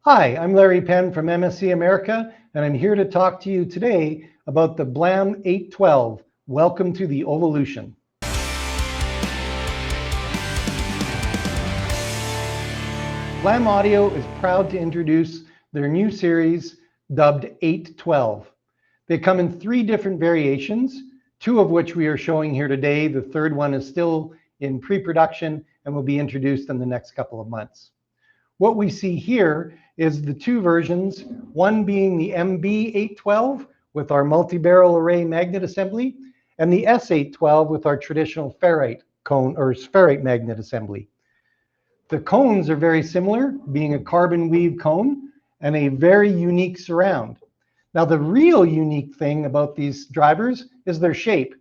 Hi, I'm Larry Penn from MSC America, and I'm here to talk to you today about the Blam 812. Welcome to the Ovalution. Blam Audio is proud to introduce their new series dubbed 812. They come in 3 different variations, 2 of which we are showing here today. The third one is still in pre-production and will be introduced in the next couple of months. What we see here is the 2 versions, one being the MB812 with our multi-barrel array magnet assembly, and the S812 with our traditional ferrite cone or ferrite magnet assembly. The cones are very similar, being a carbon weave cone and a very unique surround. Now, the real unique thing about these drivers is their shape.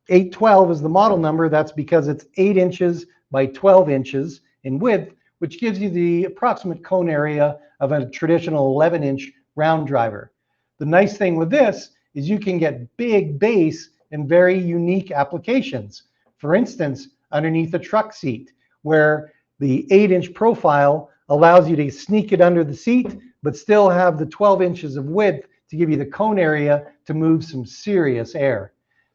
812 is the model number. That's because it's 8 inches by 12 inches in width, which gives you the approximate cone area of a traditional 11-inch round driver. The nice thing with this is you can get big bass in very unique applications. For instance, underneath a truck seat, where the 8-inch profile allows you to sneak it under the seat, but still have the 12 inches of width to give you the cone area to move some serious air.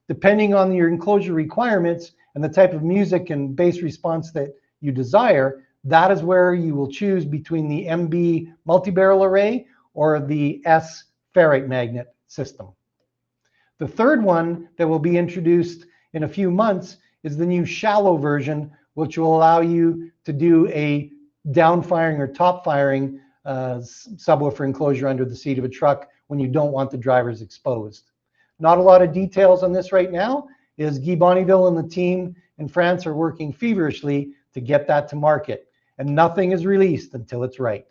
Depending on your enclosure requirements and the type of music and bass response that you desire, that is where you will choose between the MB multi-barrel array or the S ferrite magnet system. The third one that will be introduced in a few months is the new shallow version, which will allow you to do a down-firing or top-firing subwoofer enclosure under the seat of a truck when you don't want the drivers exposed. Not a lot of details on this right now, as Guy Bonneville and the team in France are working feverishly to get that to market. And nothing is released until it's right.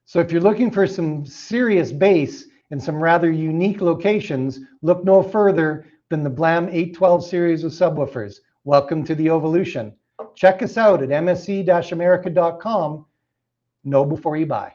So if you're looking for some serious bass in some rather unique locations, look no further than the Blam 812 series of subwoofers. Welcome to the Ovalution. Check us out at msc-america.com. Know before you buy.